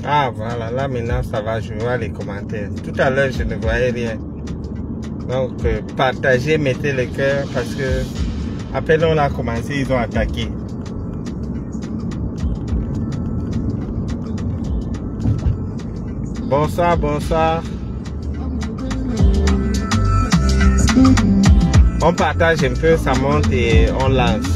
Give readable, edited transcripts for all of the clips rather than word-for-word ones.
Ah voilà, là maintenant ça va, je vois les commentaires. Tout à l'heure je ne voyais rien. Donc partagez, mettez le cœur parce que après on a commencé, ils ont attaqué. Bonsoir, bonsoir. On partage un peu, ça monte et on lance.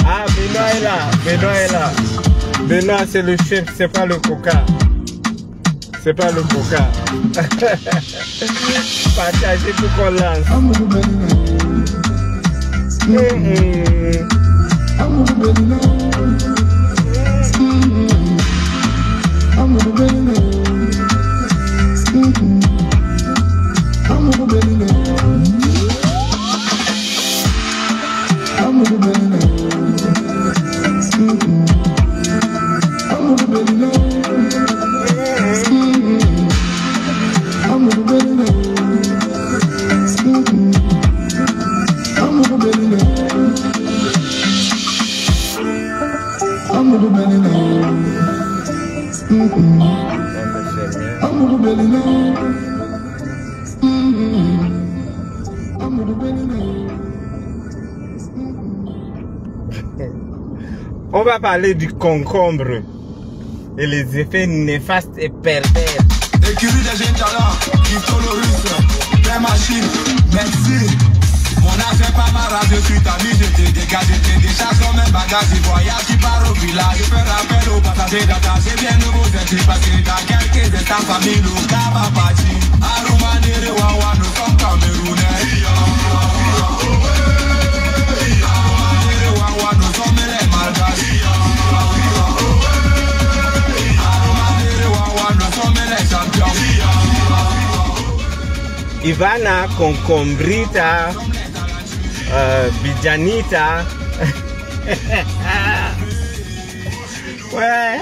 Ah, Benoît est là, Benoît est là. Benoît c'est le chef, c'est pas le coca. C'est pas le coca. Partagez pour qu'on lance. On va parler du concombre et les effets néfastes et pervers. Écurie des jeunes talents, Cryptolorus, Père Machine, merci. Mon âge est pas ma radio, je suis ta vie, je te dégage, je te décharge comme un bagage, je voyage, tu pars au village, je fais rappel aux passagers d'attente, c'est bien nouveau, c'est parce que dans quelques instants, famille, le Kaba Pachi, Aruma, Nere, Wawa, nous sommes Camerounais. Nous sommes les malgaches. Nous sommes les champions. Ivana, Concombrita, Bijanita. Ouais.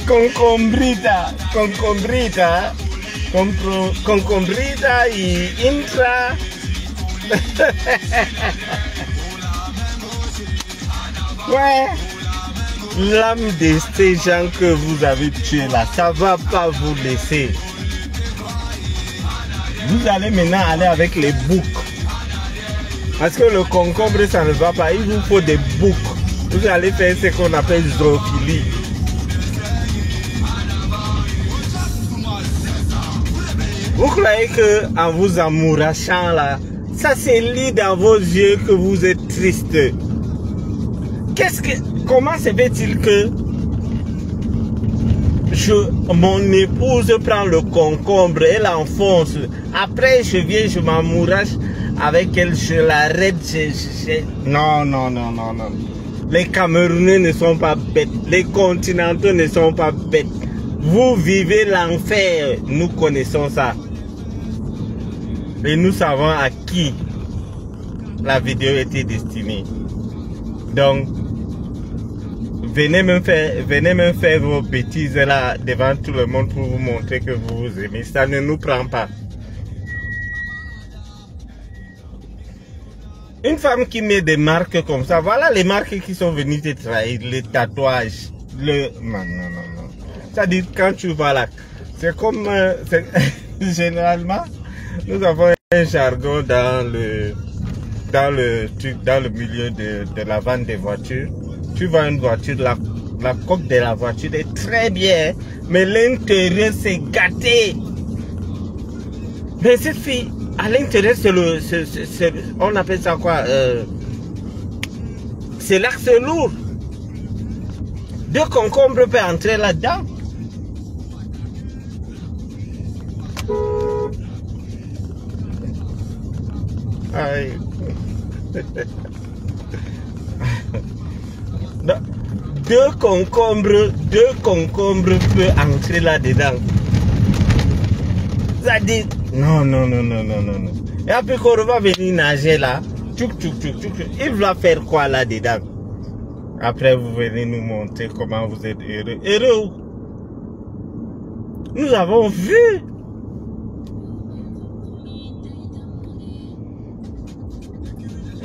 Concombrita. Concombrita. Concombrita y Intra. Ouais, l'âme de ces gens que vous avez tués là, ça va pas vous laisser. Vous allez maintenant aller avec les boucs. Parce que le concombre ça ne va pas, il vous faut des boucs. Vous allez faire ce qu'on appelle zoophilie. Vous croyez que en vous amourachant là, ça c'est lit dans vos yeux que vous êtes triste. Comment se fait-il que mon épouse prend le concombre, elle enfonce, après je viens, je m'amourache avec elle, je l'arrête, non, non, non, non, non. Les Camerounais ne sont pas bêtes, les continentaux ne sont pas bêtes. Vous vivez l'enfer, nous connaissons ça. Et nous savons à qui la vidéo était destinée. Donc, venez me faire vos bêtises là devant tout le monde pour vous montrer que vous vous aimez. Ça ne nous prend pas. Une femme qui met des marques comme ça, voilà les marques qui sont venues te trahir, les tatouages, non, non, non, non. C'est-à-dire quand tu vas là, c'est comme, généralement, nous avons un jargon dans le milieu de la vente des voitures. Tu vois une voiture, la coque de la voiture est très bien, mais l'intérieur c'est gâté. Mais cette fille, à l'intérieur, on appelle ça quoi, c'est l'axe lourd. Deux concombres peuvent entrer là-dedans. deux concombres peuvent entrer là-dedans. Ça dit, non. Et après qu'on va venir nager là, il va faire quoi là-dedans? Après, vous venez nous montrer comment vous êtes heureux. Heureux où? Nous avons vu.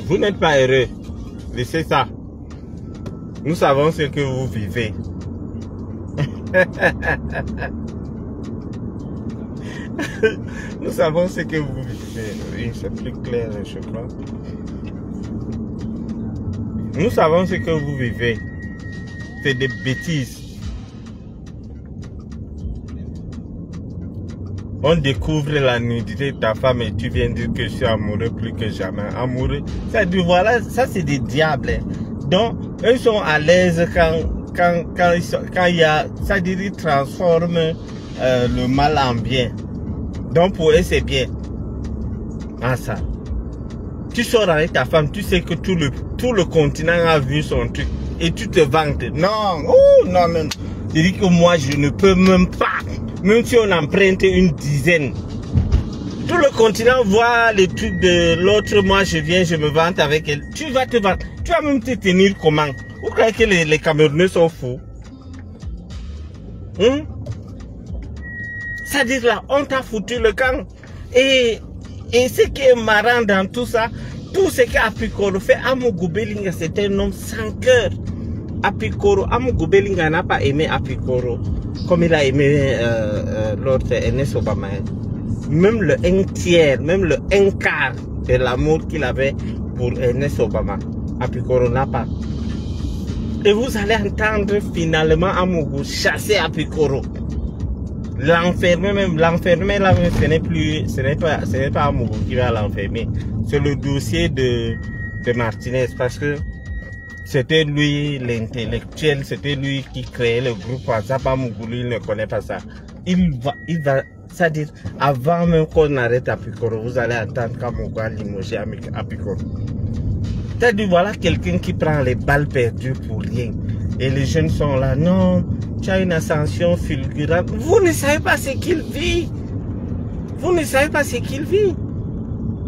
Vous n'êtes pas heureux. Laissez ça. Nous savons ce que vous vivez. Nous savons ce que vous vivez. Oui, c'est plus clair, je crois. Nous savons ce que vous vivez. C'est des bêtises. On découvre la nudité de ta femme et tu viens dire que je suis amoureux plus que jamais. Amoureux. Ça dit, voilà, ça c'est des diables. Hein. Donc, eux sont à l'aise quand il y a, ça dit, ils transforment le mal en bien. Donc pour eux c'est bien. Ah ça. Tu sors avec ta femme, tu sais que tout le continent a vu son truc. Et tu te vantes. Non, oh non. Je dis que moi je ne peux même pas. Même si on emprunte une dizaine. Tout le continent voit les trucs de l'autre. Moi je viens, je me vante avec elle. Tu vas te vanter. Tu vas même te tenir comment? Vous croyez que les Camerounais sont fous? C'est-à-dire là, on t'a foutu le camp. Et ce qui est marrant dans tout ça, tout ce qu'Apikoro fait, Amougou Belinga, c'est un homme sans cœur. Apikoro, Amougou Belinga n'a pas aimé Apikoro comme il a aimé l'autre Ernest Obama. Même le 1/3, même le 1/4 de l'amour qu'il avait pour Ernest Obama, Apikoro n'a pas. Et vous allez entendre finalement Amougou chasser Apikoro. L'enfermer même, là, ce n'est pas Amougou qui va l'enfermer. C'est le dossier de Martinez parce que c'était lui l'intellectuel, c'était lui qui créait le groupe WhatsApp. Amougou, lui, il ne connaît pas ça. Il va, c'est-à-dire, avant même qu'on arrête Apikoro, vous allez entendre qu'Amougou a limogé Apikoro. C'est-à-dire, voilà quelqu'un qui prend les balles perdues pour rien. Et les jeunes sont là, non, tu as une ascension fulgurante. Vous ne savez pas ce qu'il vit. Vous ne savez pas ce qu'il vit.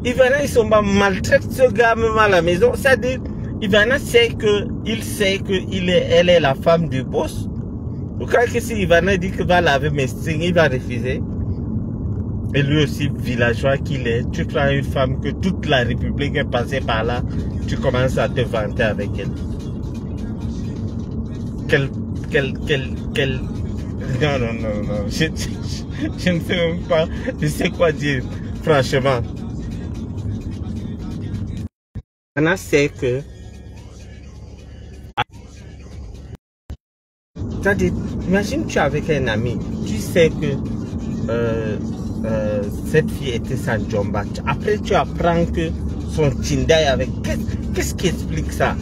Ivana, Isomba maltraite ce gars même à la maison. C'est-à-dire, Ivana sait elle est la femme du boss. Vous croyez que si Ivana dit qu'il va laver mes strings, il va refuser? Et lui aussi, villageois qu'il est, tu prends une femme que toute la République est passée par là, tu commences à te vanter avec elle. Non. Je ne sais même pas, je sais quoi dire, franchement. Anna sait que, c'est-à-dire, imagine tu es avec un ami, tu sais que cette fille était sans jomba. Après tu apprends que son Tinday avec, qu'est-ce qui explique ça?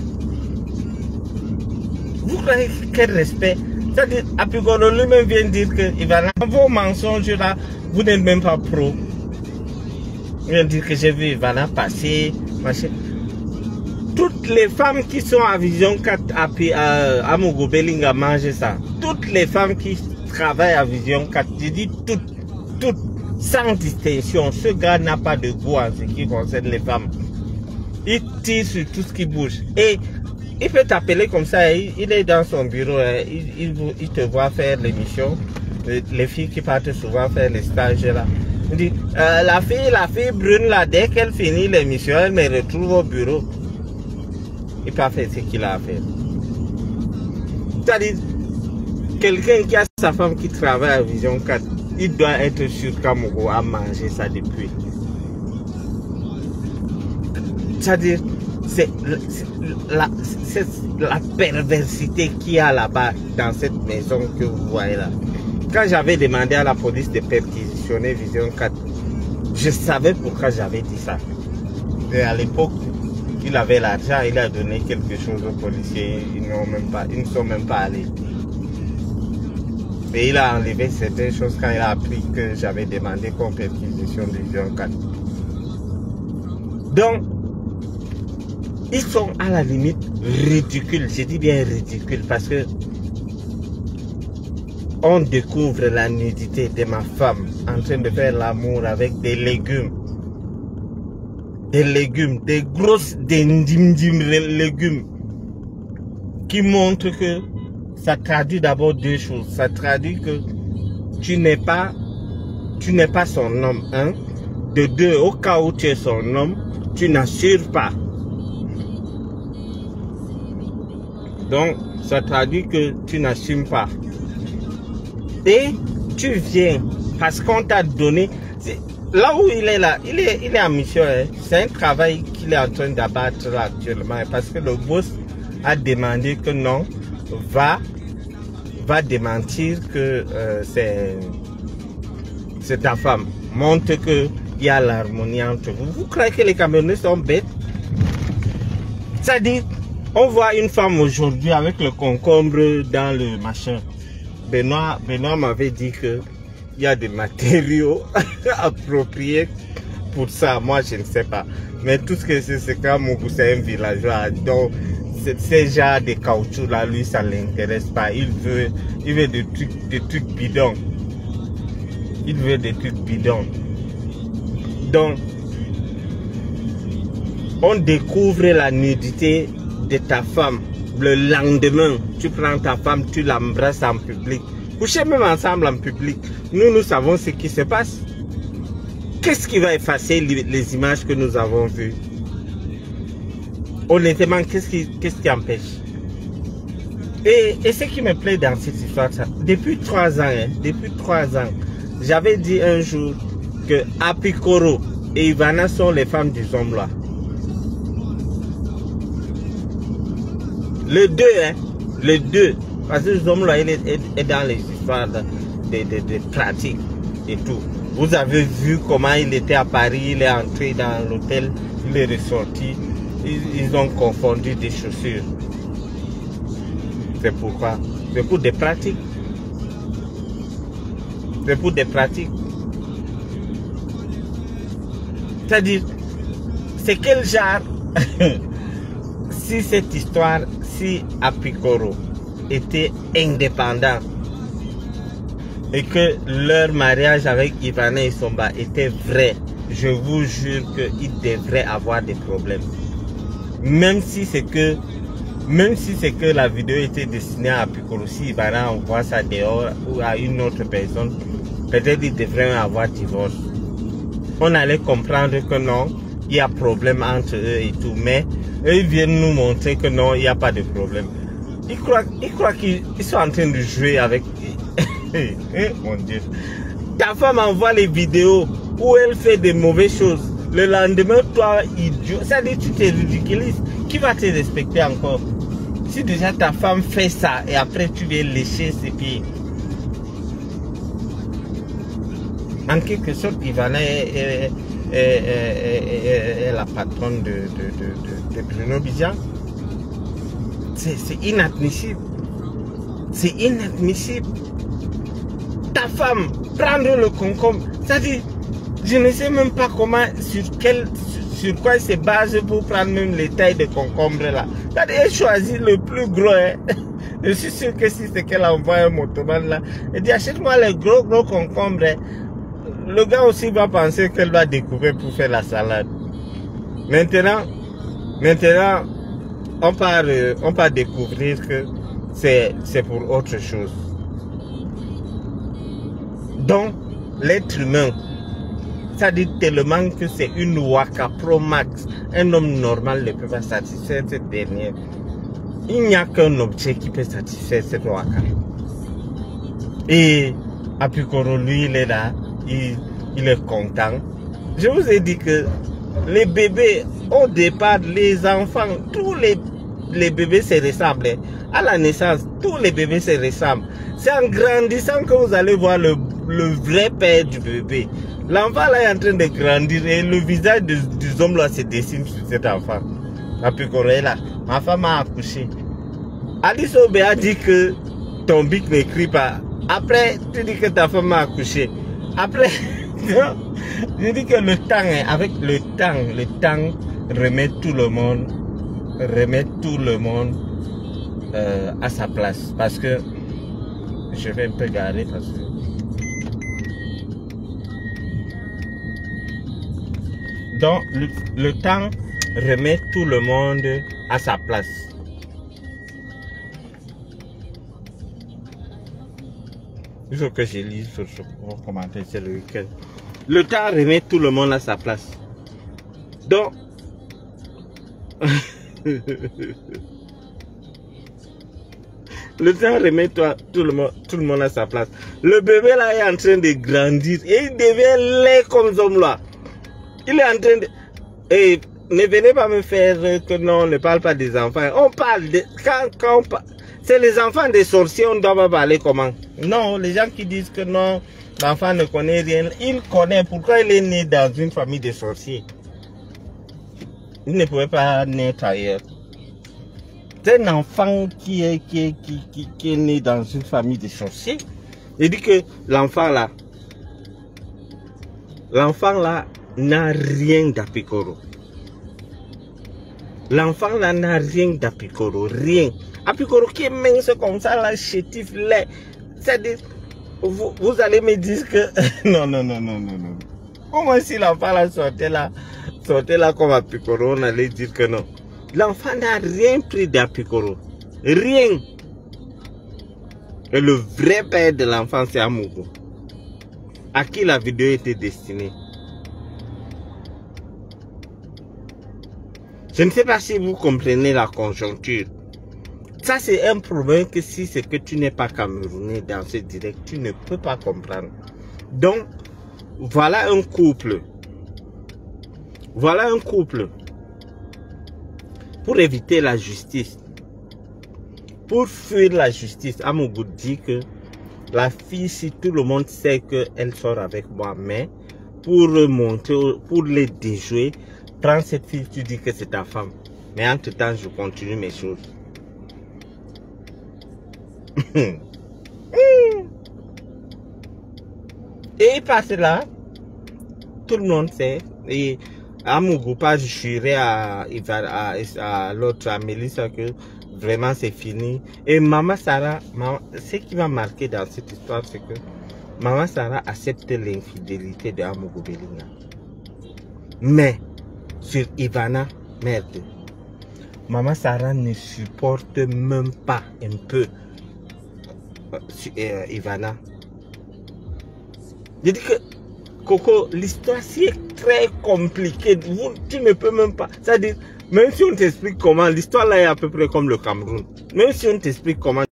Vous croyez quel respect? C'est-à-dire, Apikoro lui-même vient dire que vos mensonges là, vous n'êtes même pas pro. Il vient dire que j'ai vu Ivana passer, machin. Toutes les femmes qui sont à Vision 4 à Amougou Belinga mangent ça. Toutes les femmes qui travaillent à Vision 4, je dis toutes, sans distinction. Ce gars n'a pas de goût en ce qui concerne les femmes. Il tire sur tout ce qui bouge. Et il peut t'appeler comme ça, il est dans son bureau, il te voit faire l'émission. Les filles qui partent souvent faire les stages là. Il dit, la fille brune là, dès qu'elle finit l'émission, elle me retrouve au bureau. Il peut faire ce qu'il a à faire. C'est-à-dire, quelqu'un qui a sa femme qui travaille à Vision 4, il doit être sûr qu'Amougou a mangé ça depuis. C'est-à-dire, c'est la perversité qu'il y a là-bas dans cette maison que vous voyez là. Quand j'avais demandé à la police de perquisitionner Vision 4, je savais pourquoi j'avais dit ça. Et à l'époque, il avait l'argent, il a donné quelque chose aux policiers, ils ne sont même pas allés. Et il a enlevé certaines choses quand il a appris que j'avais demandé qu'on perquisitionne Vision 4. Donc, ils sont à la limite ridicule. Je dis bien ridicule parce que on découvre la nudité de ma femme en train de faire l'amour avec des légumes. Des légumes, des grosses, des légumes qui montrent que ça traduit d'abord deux choses. Ça traduit que tu n'es pas son homme, hein. De deux, au cas où tu es son homme, tu n'assures pas. Donc, ça traduit que tu n'assumes pas. Et tu viens parce qu'on t'a donné. Là où il est là, il est en mission. Hein. C'est un travail qu'il est en train d'abattre là actuellement. Parce que le boss a demandé que non, va démentir que c'est ta femme. Montre qu'il y a l'harmonie entre vous. Vous croyez que les Camerounais sont bêtes? C'est-à-dire, on voit une femme aujourd'hui avec le concombre dans le machin. Benoît m'avait dit que il y a des matériaux appropriés pour ça. Moi, je ne sais pas. Mais tout ce que c'est quand Mougou, c'est un villageois. Donc, ces genres de caoutchouc là, lui, ça ne l'intéresse pas. Il veut des trucs bidons. Il veut des trucs bidons. Donc, on découvre la nudité de ta femme. Le lendemain, tu prends ta femme, tu l'embrasses en public. Couchez même ensemble en public. Nous savons ce qui se passe. Qu'est-ce qui va effacer les images que nous avons vues? Honnêtement, qu'est-ce qui empêche? Et ce qui me plaît dans cette histoire, ça, depuis 3 ans, hein, j'avais dit un jour que Apikoro et Ivana sont les femmes du Zomlois. Le 2, hein, le 2. Parce que Zomlois, il est dans les histoires de pratiques et tout. Vous avez vu comment il était à Paris, il est entré dans l'hôtel, il est ressorti. Ils ont confondu des chaussures. C'est pourquoi? C'est pour des pratiques. C'est pour des pratiques. C'est-à-dire, c'est quel genre? Si cette histoire, si Apikoro était indépendant et que leur mariage avec Ivana et Somba était vrai, je vous jure qu'ils devraient avoir des problèmes. Même si c'est que la vidéo était destinée à Apikoro, si Ivana envoie ça dehors ou à une autre personne, peut-être ils devraient avoir divorce. On allait comprendre que non, il y a problème entre eux et tout, mais eux ils viennent nous montrer que non, il n'y a pas de problème. Ils croient qu'ils sont en train de jouer avec... Mon Dieu. Ta femme envoie les vidéos où elle fait des mauvaises choses. Le lendemain, toi, idiot, ça dit tu te ridiculises. Qui va te respecter encore? Si déjà ta femme fait ça et après tu viens lécher ses pieds. En quelque sorte, Ivana est la patronne de Bruno Bidjan. C'est inadmissible. C'est inadmissible. Ta femme, prendre le concombre. C'est-à-dire, je ne sais même pas comment, sur quoi elle se base pour prendre même les tailles de concombre là. C'est-à-dire, elle choisit le plus gros. Hein. Je suis sûr que si c'est qu'elle envoie un motoman là, elle dit achète-moi les gros concombres. Hein. Le gars aussi va penser qu'elle va découvrir pour faire la salade. Maintenant, on part découvrir que c'est pour autre chose. Donc, l'être humain, ça dit tellement que c'est une Waka Pro Max. Un homme normal ne peut pas satisfaire cette dernière. Il n'y a qu'un objet qui peut satisfaire cette Waka. Et Apikoro, lui, il est là. Il est content. Je vous ai dit que les bébés, au départ, les enfants, tous les bébés se ressemblent. À la naissance, tous les bébés se ressemblent. C'est en grandissant que vous allez voir le vrai père du bébé. L'enfant là est en train de grandir et le visage du homme là se dessine sur cet enfant. Apikoro est là. Ma femme a accouché. Alice Obé a dit que ton bic ne crie pas. Après, tu dis que ta femme a accouché. Après, je dis que le temps, avec le temps remet tout le monde remettre tout le monde à sa place. Parce que je vais un peu garer parce que donc le temps remet tout le monde à sa place. Il faut que je lise sur ce commentaire, c'est le week-end. Le temps remet tout le monde à sa place. Donc, le temps remet tout le monde à sa place. Le bébé là est en train de grandir et il devient laid comme ce homme là. Il est en train de... Et ne venez pas me faire que non, on ne parle pas des enfants. On parle de... Quand on parle... C'est les enfants des sorciers, on doit pas parler comment? Non, les gens qui disent que non, l'enfant ne connaît rien. Il connaît. Pourquoi il est né dans une famille de sorciers? Il ne pouvait pas naître ailleurs. C'est un enfant qui est né dans une famille de sorciers. Il dit que l'enfant là n'a rien d'apicoro. L'enfant là n'a rien d'apicoro, rien. Apicoro qui est mince comme ça, là, chétif, laid. C'est-à-dire, vous allez me dire que... non. Au moins si l'enfant là sortait là comme apicoro, on allait dire que non. L'enfant n'a rien pris d'apicoro. Rien. Et le vrai père de l'enfant, c'est Amougou. À qui la vidéo était destinée? Je ne sais pas si vous comprenez la conjoncture. Ça, c'est un problème que si c'est que tu n'es pas camerounais dans ce direct, tu ne peux pas comprendre. Donc, voilà un couple. Voilà un couple. Pour éviter la justice. Pour fuir la justice, Amougou dit que la fille, si tout le monde sait qu'elle sort avec moi, mais pour remonter, pour les déjouer, prends cette fille, tu dis que c'est ta femme. Mais entre temps, je continue mes choses. Et il passe là, tout le monde sait. Et Amougou pas jurer à l'autre, à Mélissa, que vraiment c'est fini. Et Maman Sarah, ce qui m'a marqué dans cette histoire, c'est que Maman Sarah accepte l'infidélité de Amougou Bellinga. Mais sur Ivana, merde, Maman Sarah ne supporte même pas un peu Ivana. Je dis que Coco, l'histoire c'est très compliquée. Tu ne peux même pas. C'est-à-dire, même si on t'explique comment, l'histoire là est à peu près comme le Cameroun. Même si on t'explique comment.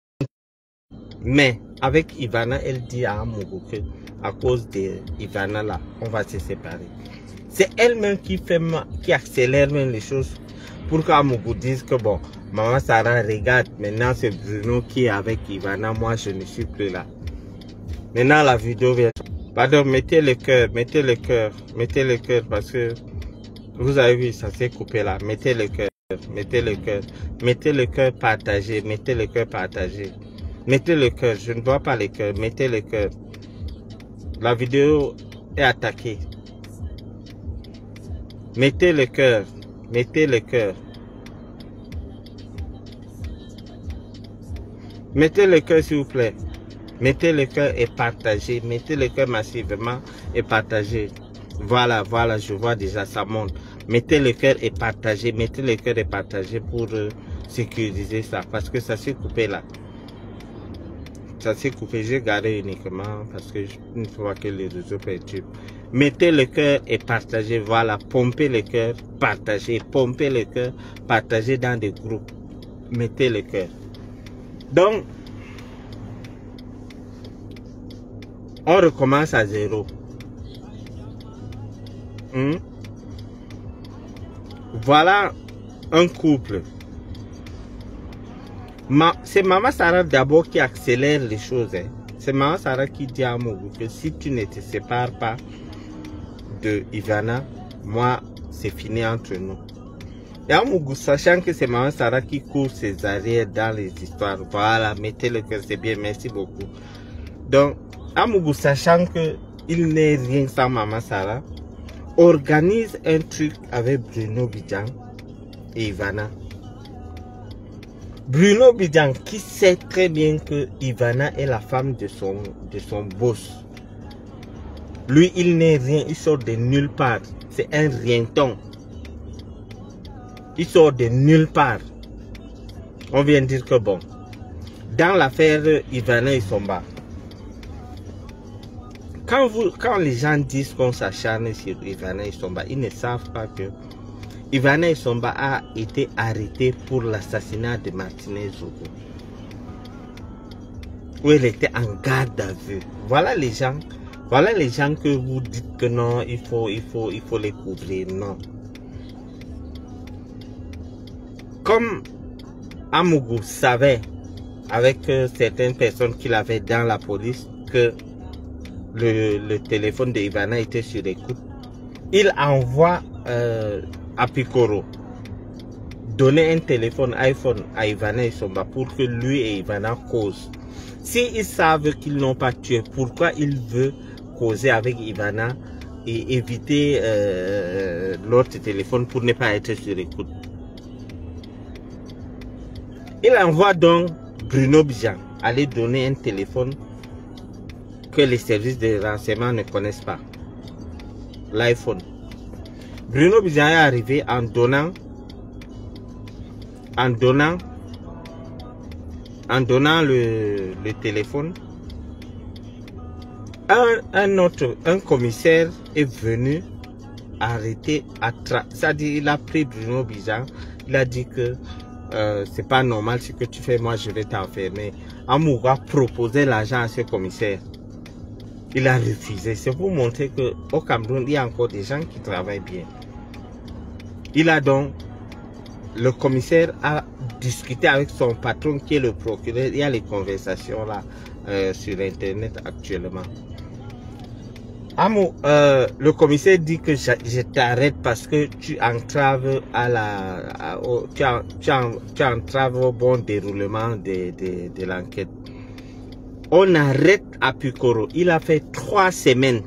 Mais avec Ivana, elle dit à Amougou que à cause de Ivana là, on va se séparer. C'est elle-même qui accélère même les choses pour qu'Amougou dise que bon, Maman Sarah regarde, maintenant c'est Bruno qui est avec Ivana, moi je ne suis plus là. Maintenant la vidéo vient. Pardon, mettez le cœur parce que vous avez vu, ça s'est coupé là. Mettez le cœur, partagez, mettez le cœur, partagez. Mettez le cœur, je ne vois pas le cœur, mettez le cœur. La vidéo est attaquée. Mettez le cœur, mettez le cœur. Mettez le cœur s'il vous plaît. Mettez le cœur et partagez. Mettez le cœur massivement et partagez. Voilà, je vois déjà ça monte. Mettez le cœur et partagez. Mettez le cœur et partagez pour sécuriser ça. Parce que ça s'est coupé là. Ça s'est coupé. J'ai gardé uniquement parce que je ne vois que les réseaux perturbent. Mettez le cœur et partagez. Voilà, pompez le cœur, partagez. Pompez le cœur, partagez dans des groupes. Mettez le cœur. Donc, on recommence à zéro. Voilà un couple. C'est Maman Sarah d'abord qui accélère les choses. Hein. C'est Maman Sarah qui dit à Amougou que si tu ne te sépares pas de Ivana, moi, c'est fini entre nous. Et Amougou, sachant que c'est Maman Sarah qui court ses arrières dans les histoires. Voilà, mettez le cœur, c'est bien, merci beaucoup. Donc, Amougou, sachant qu'il n'est rien sans Maman Sarah, organise un truc avec Bruno Bidjan et Ivana. Bruno Bidjan qui sait très bien que Ivana est la femme de son boss. Lui, il n'est rien, il sort de nulle part. C'est un rienton. Il sort de nulle part. On vient de dire que bon, dans l'affaire Ivana et Somba, quand les gens disent qu'on s'acharne sur Ivana et Somba, ils ne savent pas que Ivana et Somba a été arrêté pour l'assassinat de Martinez Zogo, où elle était en garde à vue. Voilà les gens que vous dites que non, il faut les couvrir. Non. Comme Amougou savait avec certaines personnes qu'il avait dans la police que le téléphone de Ivana était sur écoute, il envoie à Pikoro donner un téléphone iPhone à Ivana et Somba pour que lui et Ivana causent. S'ils savent qu'ils n'ont pas tué, pourquoi il veut causer avec Ivana et éviter l'autre téléphone pour ne pas être sur écoute? Il envoie donc Bruno Bidjan aller donner un téléphone que les services de renseignement ne connaissent pas, l'iPhone. Bruno Bidjan est arrivé en donnant le téléphone. Un commissaire est venu arrêter, c'est-à-dire il a pris Bruno Bidjan, il a dit que c'est pas normal ce que tu fais, moi je vais t'enfermer. Amougou a proposé l'argent à ce commissaire. Il a refusé. C'est pour montrer qu'au Cameroun, il y a encore des gens qui travaillent bien. Le commissaire a discuté avec son patron qui est le procureur. Il y a les conversations là sur Internet actuellement. Le commissaire dit que je t'arrête parce que tu entraves tu entraves au bon déroulement de l'enquête. On arrête à Pikoro. Il a fait 3 semaines.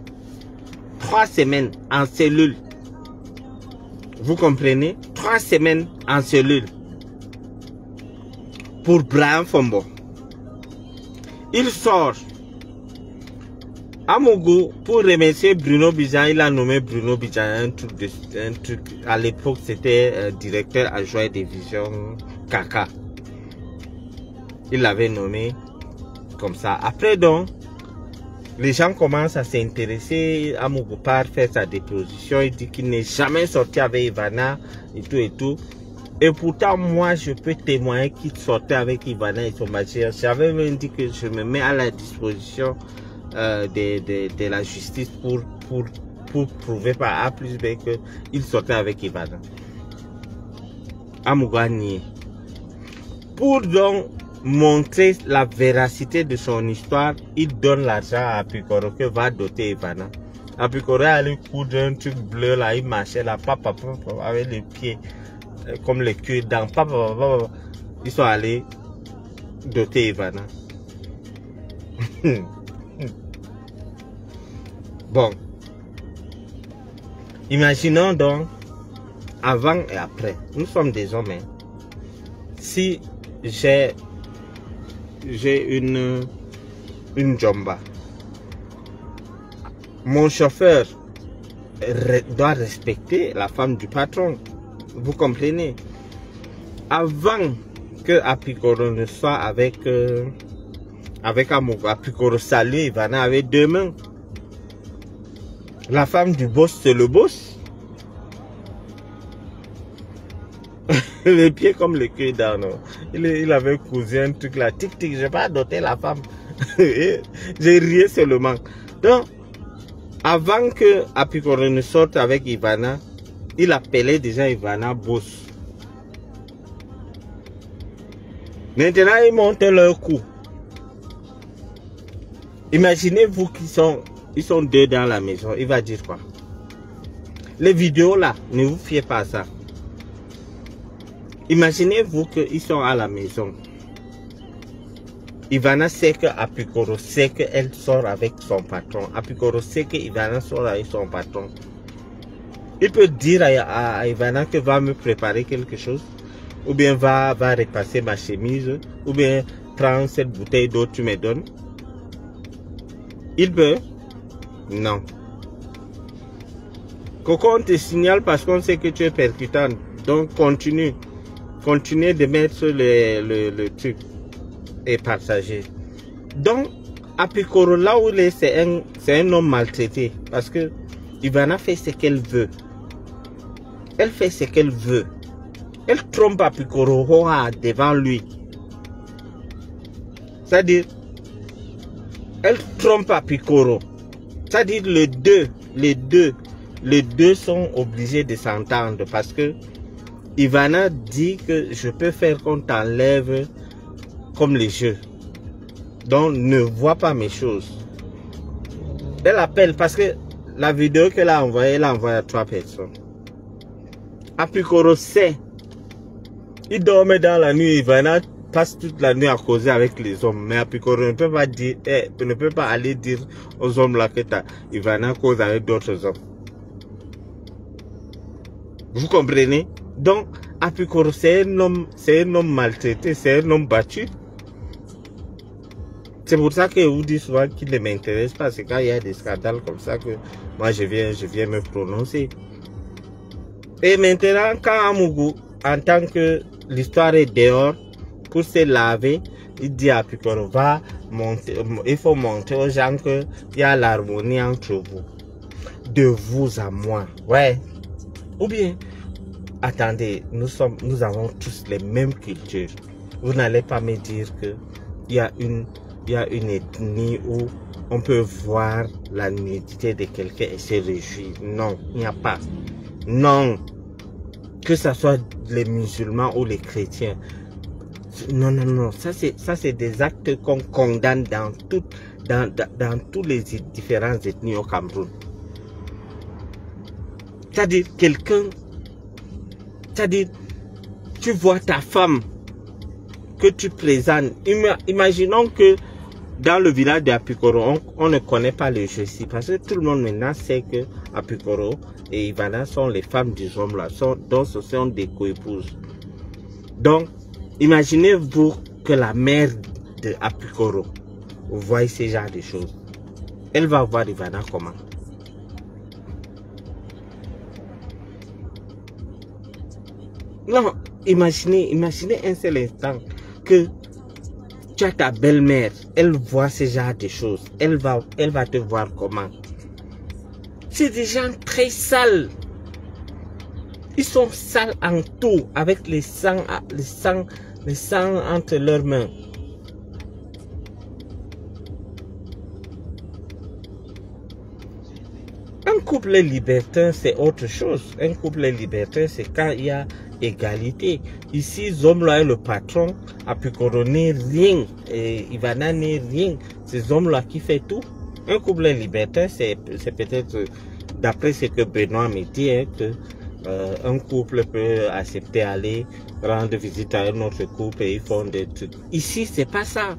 3 semaines en cellule. Vous comprenez? 3 semaines en cellule. Pour Brian Fombo. Il sort. Amougou, pour remercier Bruno Bidjan, il a nommé Bruno Bidjan un truc à l'époque c'était directeur adjoint de division Kaka. Il l'avait nommé comme ça. Après donc, les gens commencent à s'intéresser. Amougou part faire sa déposition. Il dit qu'il n'est jamais sorti avec Ivana et tout et tout. Et pourtant, moi, je peux témoigner qu'il sortait avec Ivana et son matière. J'avais même dit que je me mets à la disposition de la justice pour prouver par A plus B qu'il sortait avec Ivana. Amougou a nié. Pour donc montrer la véracité de son histoire, il donne l'argent à Pikoro que va doter Ivana. Pikoro a le coup d'un truc bleu là, il marchait là, papa, avec les pieds comme le cul dans papa. Ils sont allés doter Ivana. Bon, imaginons donc avant et après. Nous sommes des hommes. Hein. Si j'ai une jomba, mon chauffeur doit respecter la femme du patron. Vous comprenez? Avant que Pikoro ne soit avec Amougou, Pikoro salue Ivana avec 2 mains. La femme du boss, c'est le boss. Les pieds comme le cul d'Arnaud. Il avait causé un truc là, tic tic, j'ai pas doté la femme. J'ai rié seulement. Donc, avant que Pikoro ne sorte avec Ivana, il appelait déjà Ivana boss. Maintenant, ils montent leur coup. Imaginez-vous qu'ils sont 2 dans la maison. Il va dire quoi? Les vidéos là, ne vous fiez pas à ça. Imaginez-vous qu'ils sont à la maison. Ivana sait que Pikoro sait qu'elle sort avec son patron. Pikoro sait que Ivana sort avec son patron. Il peut dire à Ivana que va me préparer quelque chose. ou bien va repasser ma chemise, ou bien prends cette bouteille d'eau, tu me donnes. Il peut? Non. Coco, on te signale parce qu'on sait que tu es percutant. Donc continue. Continuez de mettre le truc et partager. Donc, Apikoro, là où il est, c'est un homme maltraité. Parce que Ivana fait ce qu'elle veut. Elle fait ce qu'elle veut. Elle trompe Apikoro devant lui. C'est-à-dire, elle trompe Apikoro. C'est-à-dire, les deux sont obligés de s'entendre parce que Ivana dit que je peux faire qu'on t'enlève comme les jeux. Donc, ne vois pas mes choses. Elle appelle parce que la vidéo qu'elle a envoyée, elle a envoyé à 3 personnes. Apikoro sait. Il dormait dans la nuit. Ivana passe toute la nuit à causer avec les hommes. Mais Apikoro ne peut pas dire, ne peut pas aller dire aux hommes là que Ivana cause avec d'autres hommes. Vous comprenez? Donc, Apikoro, c'est un homme maltraité, c'est un homme battu. C'est pour ça que vous dites souvent qu'il ne m'intéresse pas. C'est quand il y a des scandales comme ça que moi je viens me prononcer. Et maintenant, quand Amougou, en tant que l'histoire est dehors, pour se laver, il dit à Apikoro, va monter, il faut montrer aux gens qu'il y a l'harmonie entre vous. De vous à moi. Ouais. Ou bien, attendez, nous avons tous les mêmes cultures. Vous n'allez pas me dire que il y a une ethnie où on peut voir la nudité de quelqu'un et se réjouir. Non, il n'y a pas. Non. Que ce soit les musulmans ou les chrétiens. Non, non, non. Ça, c'est des actes qu'on condamne dans toutes les différentes ethnies au Cameroun. C'est-à-dire, tu vois ta femme que tu présentes. Imaginons que dans le village d'Apikoro, on ne connaît pas les jeux ici. Parce que tout le monde maintenant sait que Apikoro et Ivana sont les femmes du homme là. Donc ce sont des coépouses. Donc, imaginez-vous que la mère de Apikoro voit ce genre de choses. Elle va voir Ivana comment? Non, imaginez un seul instant que tu as ta belle-mère, elle voit ce genre de choses. Elle va te voir comment? C'est des gens très sales. Ils sont sales en tout, avec les sangs entre leurs mains. Un couple libertin, c'est autre chose. Un couple libertin, c'est quand il y a égalité. Ici, Zomla est le patron, Apikoro n'est rien, et Ivana n'est rien. C'est Zomla qui fait tout. Un couple libertin, c'est peut-être, d'après ce que Benoît me dit, hein, que un couple peut accepter aller rendre visite à un autre couple et ils font des trucs. Ici, c'est pas ça.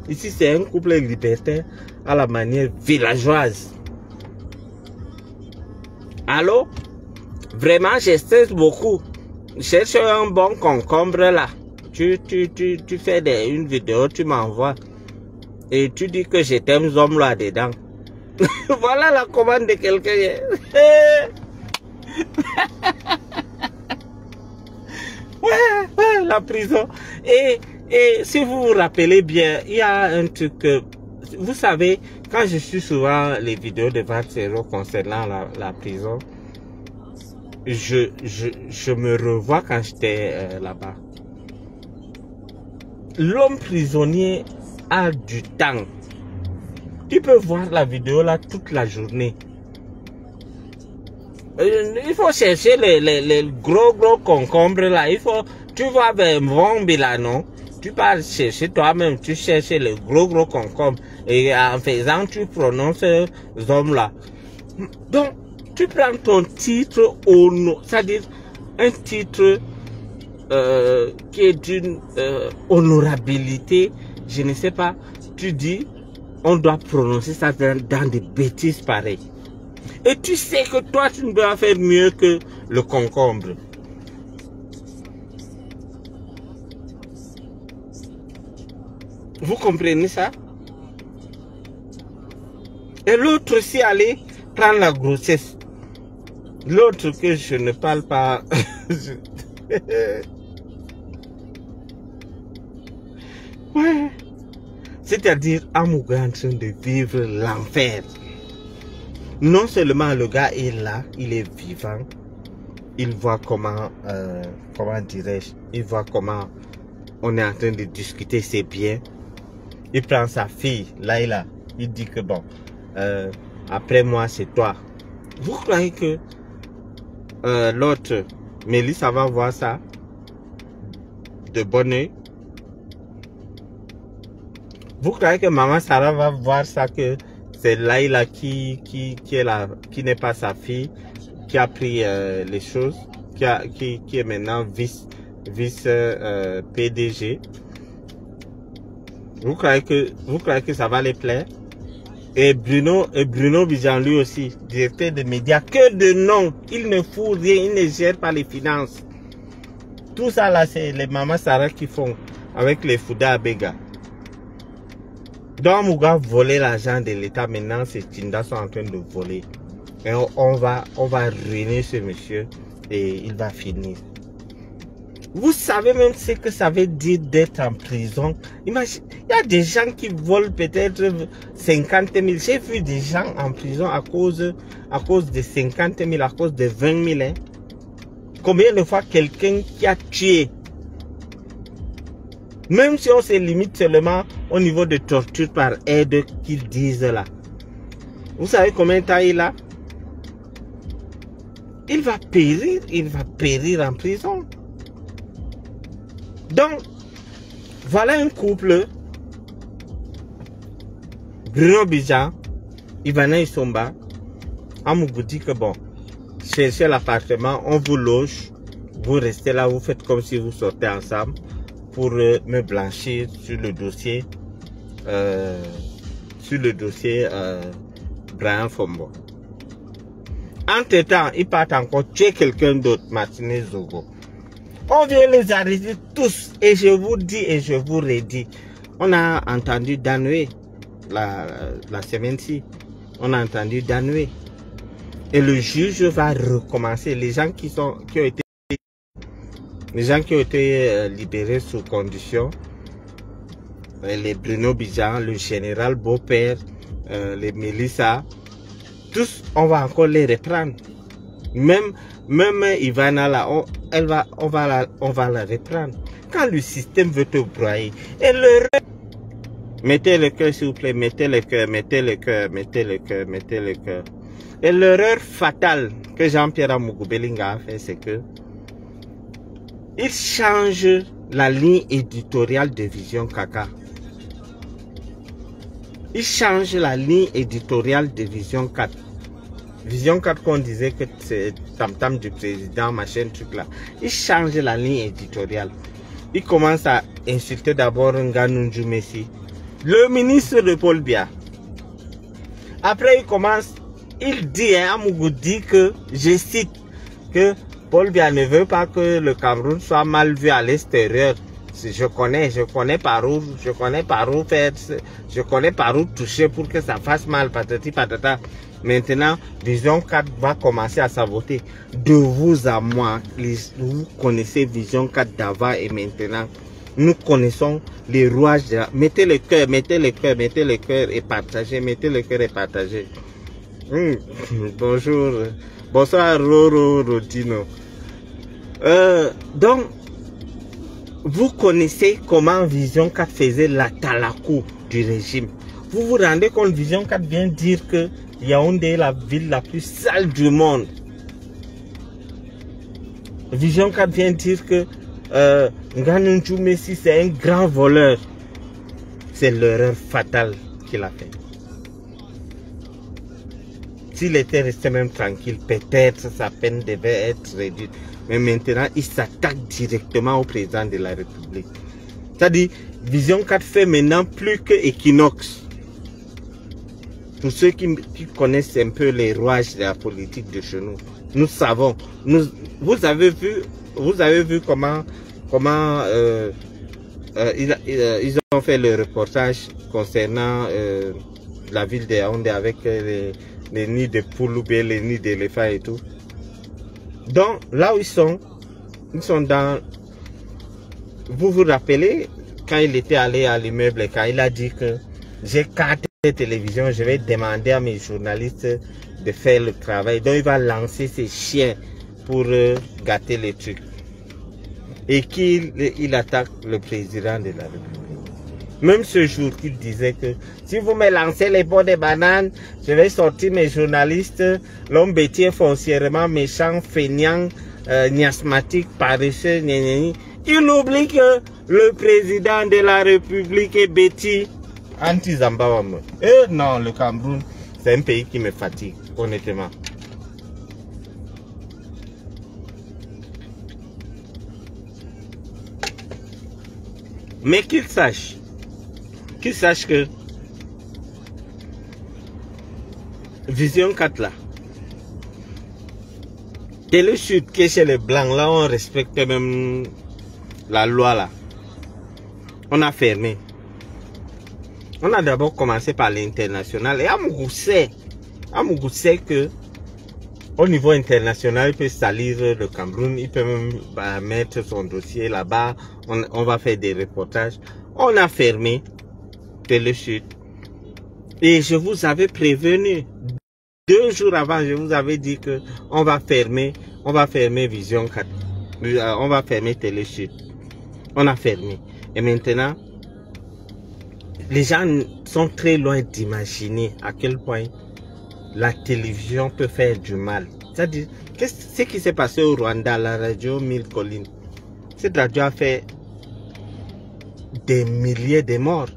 Ici, c'est un couple libertin à la manière villageoise. Allô? Vraiment, je stresse beaucoup. Cherche un bon concombre là. Tu fais une vidéo, tu m'envoies. Et tu dis que je t'aime homme là dedans. Voilà la commande de quelqu'un. Ouais, la prison. Et si vous vous rappelez bien, il y a un truc que, vous savez, quand je suis souvent les vidéos de Vatsero concernant la prison, je me revois quand j'étais là-bas. L'homme prisonnier a du temps. Tu peux voir la vidéo là toute la journée. Il faut chercher les gros concombres là. Tu vas vers Mwombi là, non? Tu pars chercher toi-même, tu cherches les gros concombres. Et en faisant, tu prononces ces hommes là. Donc, tu prends ton titre c'est-à-dire un titre qui est d'une honorabilité, je ne sais pas, tu dis, on doit prononcer ça dans des bêtises pareilles. Et tu sais que toi, tu ne dois faire mieux que le concombre. Vous comprenez ça? Et l'autre aussi allait prendre la grossesse. L'autre que je ne parle pas. Ouais. C'est-à-dire, Amouga est en train de vivre l'enfer. Non seulement le gars est là, il est vivant, il voit comment dirais-je, il voit comment on est en train de discuter, c'est bien. Il prend sa fille, Laïla, il dit que bon, après moi c'est toi. Vous croyez que l'autre, Mélissa va voir ça de bon oeil? Vous croyez que maman Sarah va voir ça, que c'est Laïla qui n'est pas sa fille, qui a pris les choses, qui est maintenant vice PDG? Vous croyez que ça va les plaire? Et Bruno Bijan, lui aussi, directeur de médias, que de nom, il ne fout rien, il ne gère pas les finances. Tout ça là, c'est les mamans Sarah qui font avec les Fouda Abega. Donc Amouga voler l'argent de l'État, maintenant ces Tindas sont en train de voler. Et on va ruiner ce monsieur et il va finir. Vous savez même ce que ça veut dire d'être en prison. Imagine, il y a des gens qui volent peut-être 50 000. J'ai vu des gens en prison à cause de 50 000, à cause de 20 000. Hein. Combien de fois quelqu'un qui a tué, même si on se limite seulement au niveau de torture par aide qu'ils disent là. Vous savez combien de temps il a? Il va périr en prison. Donc, voilà un couple, Bruno Bijan, Ivana Isomba, Amougou dit que bon, cherchez l'appartement, on vous loge, vous restez là, vous faites comme si vous sortez ensemble pour me blanchir sur le dossier, Brian Fombo. Entre-temps, ils partent encore tuer quelqu'un d'autre, Martinez Zogo. On vient les arrêter tous, et je vous dis et je vous redis. On a entendu Danoué la semaine-ci. On a entendu Danoué. Et le juge va recommencer. Les gens qui ont été libérés sous condition, les Bruno Bijan, le général Beaupère, les Mélissa, tous, on va encore les reprendre. Même Ivana là, on va la reprendre. Quand le système veut te broyer, et mettez le cœur s'il vous plaît, mettez le cœur. Et l'erreur fatale que Jean-Pierre Amougou Belinga a fait, c'est que il change la ligne éditoriale de Vision Kaka. Il change la ligne éditoriale de Vision 4. Vision 4 qu'on disait que c'est tam-tam du président, machin, truc là. Il change la ligne éditoriale. Il commence à insulter d'abord Ngannou Messi, le ministre de Paul Biya. Après il dit, Amougou dit que, je cite, que Paul Biya ne veut pas que le Cameroun soit mal vu à l'extérieur. Je connais par où toucher pour que ça fasse mal, patati patata. Maintenant, Vision 4 va commencer à saboter. De vous à moi, vous connaissez Vision 4 d'avant et maintenant. Nous connaissons les rouages de la... Mettez le cœur et partagez, mettez le cœur et partagez. Bonjour, bonsoir Roro Rodino. Donc, vous connaissez comment Vision 4 faisait la talakou du régime. Vous vous rendez compte, Vision 4 vient dire que Yaoundé est la ville la plus sale du monde. Vision 4 vient dire que Ngannou Messi c'est un grand voleur. C'est l'erreur fatale qu'il a fait. S'il était resté même tranquille, peut-être sa peine devait être réduite. Mais maintenant, il s'attaque directement au président de la République. C'est-à-dire, Vision 4 fait maintenant plus que Equinox. Pour ceux qui connaissent un peu les rouages de la politique de chez nous, nous savons. Vous avez vu comment ils ont fait le reportage concernant la ville de Yaoundé avec les nids de poules ou bien les nids d'éléphants et tout. Donc là où ils sont dans... Vous vous rappelez quand il était allé à l'immeuble, quand il a dit que j'ai 4 télévisions, je vais demander à mes journalistes de faire le travail. Donc il va lancer ses chiens pour gâter les trucs. Et qu'il attaque le président de la République. Même ce jour, il disait que si vous me lancez les pots de bananes, je vais sortir mes journalistes, l'homme bêtier foncièrement méchant, feignant, niasmatique, paresseux, Il oublie que le président de la République est bêtis. Anti-Zambawam. Et non, le Cameroun, c'est un pays qui me fatigue, honnêtement. Mais qu'il sache que Vision 4 là, Télé Sud qui est chez les Blancs, là on respecte même la loi là. On a fermé. On a d'abord commencé par l'international. Et Amougou sait que au niveau international, il peut salir le Cameroun, il peut même mettre son dossier là-bas, on va faire des reportages. On a fermé Télé Sud. Et je vous avais prévenu, 2 jours avant, je vous avais dit que on va fermer Vision 4. On va fermer Télé Sud. On a fermé. Et maintenant, les gens sont très loin d'imaginer à quel point la télévision peut faire du mal. C'est-à-dire, qu'est-ce qui s'est passé au Rwanda, la radio 1000 collines? Cette radio a fait des milliers de morts.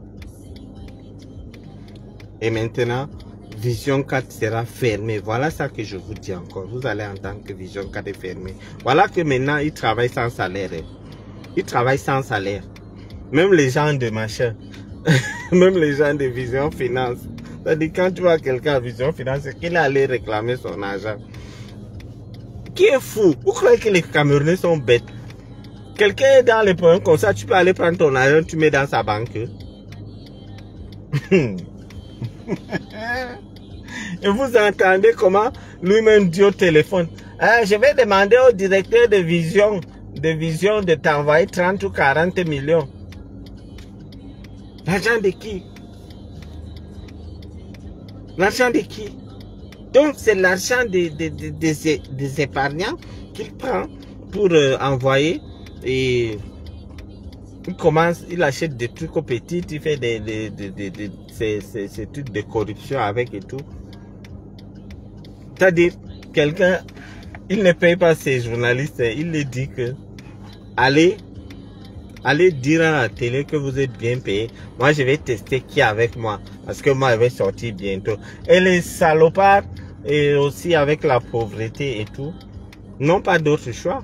Et maintenant, Vision 4 sera fermée. Voilà ça que je vous dis encore. Vous allez entendre que Vision 4 est fermée. Voilà que maintenant, ils travaillent sans salaire. Ils travaillent sans salaire. Même les gens de machin, même les gens de Vision Finance. C'est-à-dire, quand tu vois quelqu'un à Vision Finance, c'est qu'il est allé réclamer son argent. Qui est fou? Vous croyez que les Camerounais sont bêtes? Quelqu'un est dans les problèmes comme ça, tu peux aller prendre ton argent, tu mets dans sa banque. Et vous entendez comment lui-même dit au téléphone, je vais demander au directeur de Vision de t'envoyer 30 ou 40 millions. L'argent de qui? L'argent de qui? Donc c'est l'argent des épargnants qu'il prend pour envoyer, et il achète des trucs aux petites, il fait ces trucs de corruption avec et tout. C'est-à-dire, quelqu'un, il ne paye pas ses journalistes, il lui dit que allez dire à la télé que vous êtes bien payé. Moi, je vais tester qui est avec moi. Parce que moi, je vais sortir bientôt. Et les salopards, et aussi avec la pauvreté et tout, n'ont pas d'autre choix.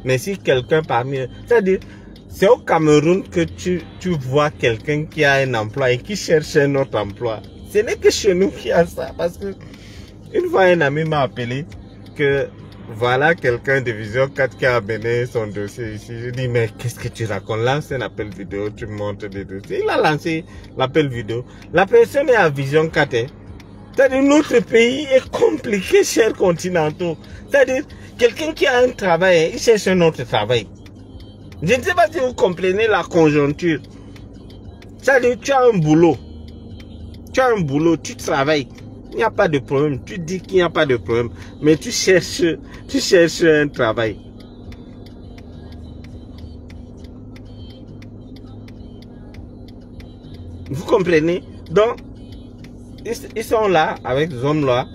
Mais si quelqu'un parmi eux... C'est-à-dire, c'est au Cameroun que tu vois quelqu'un qui a un emploi et qui cherche un autre emploi. Ce n'est que chez nous qu'il y a ça. Parce que une fois, un ami m'a appelé que... Voilà quelqu'un de Vision 4 qui a amené son dossier ici. Je dis, mais qu'est-ce que tu racontes? Lance un appel vidéo, tu montes des dossiers. Il a lancé l'appel vidéo. La personne est à Vision 4. C'est-à-dire, notre pays est compliqué, chers continentaux. C'est-à-dire, quelqu'un qui a un travail, il cherche un autre travail. Je ne sais pas si vous comprenez la conjoncture. C'est-à-dire, tu as un boulot. Tu travailles. Il n'y a pas de problème. Tu dis qu'il n'y a pas de problème. Mais tu cherches un travail. Vous comprenez? Donc, ils sont là avec des hommes là,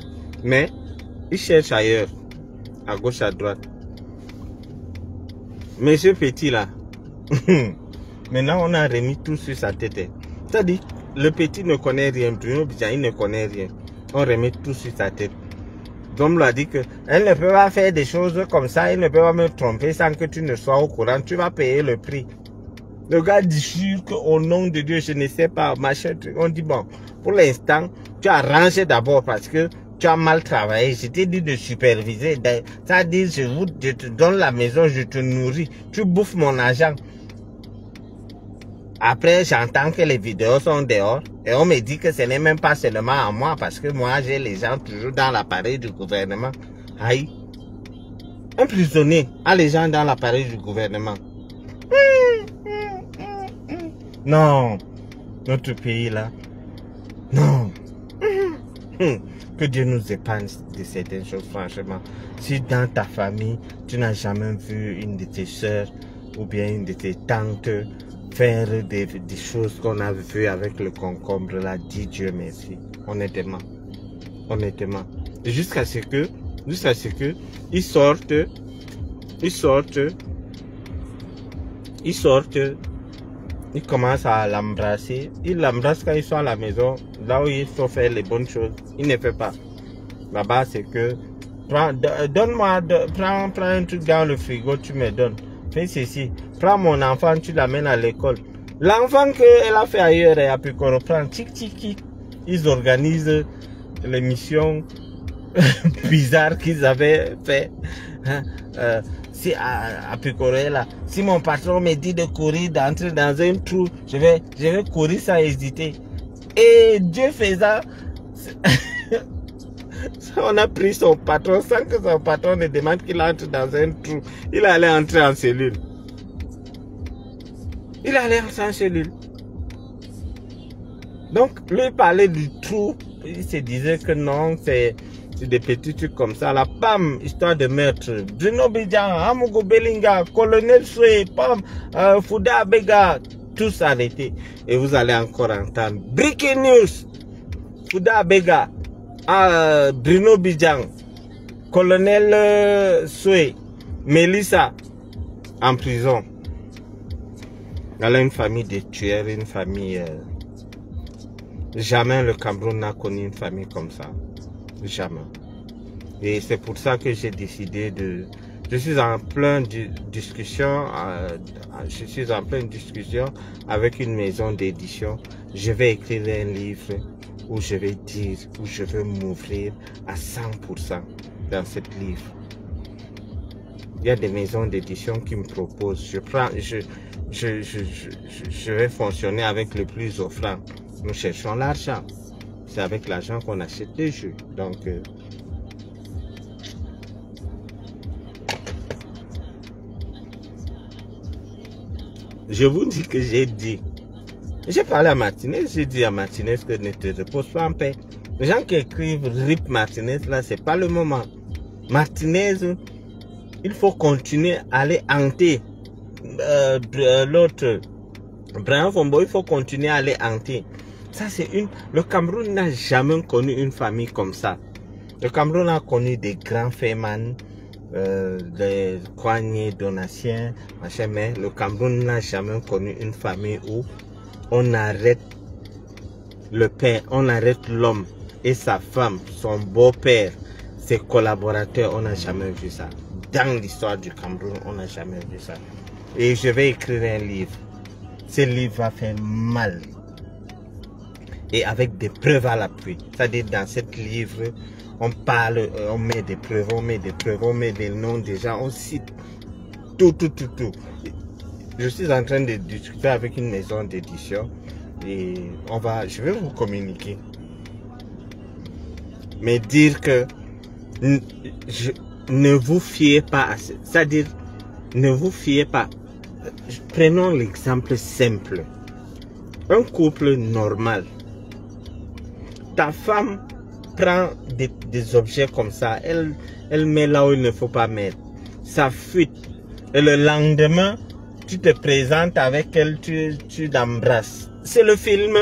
mais ils cherchent ailleurs, à gauche, à droite. Monsieur Petit là, maintenant on a remis tout sur sa tête. C'est-à-dire, le Petit ne connaît rien, Bruno Bidjan, il ne connaît rien. On remet tout sur sa tête. L'homme l'a dit que elle ne peut pas faire des choses comme ça, elle ne peut pas me tromper sans que tu ne sois au courant, tu vas payer le prix. Le gars dit sûr qu'au nom de Dieu, je ne sais pas, machin, on dit bon, pour l'instant, tu as rangé d'abord parce que tu as mal travaillé. Je t'ai dit de superviser. C'est-à-dire, je te donne la maison, je te nourris, tu bouffes mon argent. Après, j'entends que les vidéos sont dehors et on me dit que ce n'est même pas seulement à moi parce que moi, j'ai les gens toujours dans l'appareil du gouvernement. Aïe. Un prisonnier a les gens dans l'appareil du gouvernement. Non. Notre pays là. Non. Que Dieu nous épargne de certaines choses, franchement. Si dans ta famille, tu n'as jamais vu une de tes soeurs ou bien une de tes tantes faire des choses qu'on a vues avec le concombre là, dis Dieu merci, honnêtement, honnêtement. Jusqu'à ce que ils sortent, ils commencent à l'embrasser, ils l'embrassent quand ils sont à la maison, là où il faut faire les bonnes choses, il ne fait pas. Là-bas c'est que, donne-moi, prends un truc dans le frigo, tu me donnes. Fais ceci, prends mon enfant, tu l'amènes à l'école. L'enfant qu'elle a fait ailleurs, elle a pu qu'on reprend, tic tic tic. Ils organisent les missions bizarres qu'ils avaient fait. Si à Picoré là, si mon patron me dit de courir, d'entrer dans un trou, je vais courir sans hésiter. Et Dieu fait ça. On a pris son patron sans que son patron ne demande qu'il entre dans un trou. Il allait entrer en cellule. Il allait entrer en cellule. Donc, lui parlait du trou. Il se disait que non, c'est des petits trucs comme ça. La PAM, histoire de meurtre. Bruno Bidjan, Amogo Belinga, Colonel Soué, PAM, Fouda Bega, tous arrêtés. Et vous allez encore entendre. Breaking news. Fouda Bega. Bruno Bidjan, Colonel Soué, Melissa en prison. Elle a une famille de tueurs, une famille... jamais le Cameroun n'a connu une famille comme ça. Jamais. Et c'est pour ça que j'ai décidé de... Je suis en pleine discussion. Je suis en pleine discussion avec une maison d'édition. Je vais écrire un livre où je vais dire, où je veux m'ouvrir à 100% dans ce livre. Il y a des maisons d'édition qui me proposent. Je vais fonctionner avec le plus offrant. Nous cherchons l'argent. C'est avec l'argent qu'on achète les jeux. Donc, je vous dis que j'ai dit. J'ai parlé à Martinez, j'ai dit à Martinez que ne te repose pas en paix. Les gens qui écrivent RIP Martinez, là, c'est pas le moment. Martinez, il faut continuer à aller hanter. L'autre, Brian Fombo, il faut continuer à aller hanter. Ça, c'est une... Le Cameroun n'a jamais connu une famille comme ça. Le Cameroun a connu des grands Feynman, des Kouagné, Donatien, machin, mais le Cameroun n'a jamais connu une famille où on arrête le père, on arrête l'homme et sa femme, son beau-père, ses collaborateurs. On n'a jamais vu ça. Dans l'histoire du Cameroun, on n'a jamais vu ça. Et je vais écrire un livre. Ce livre va faire mal. Et avec des preuves à l'appui. C'est-à-dire dans ce livre, on parle, on met des preuves, on met des noms des gens, on cite tout. Je suis en train de discuter avec une maison d'édition et je vais vous communiquer. Mais dire que ne vous fiez pas à ça. C'est-à-dire, ne vous fiez pas. Prenons l'exemple simple. Un couple normal. Ta femme prend des objets comme ça. Elle met là où il ne faut pas mettre. Ça fuite. Et le lendemain, tu te présentes avec elle, tu l'embrasses. C'est le film.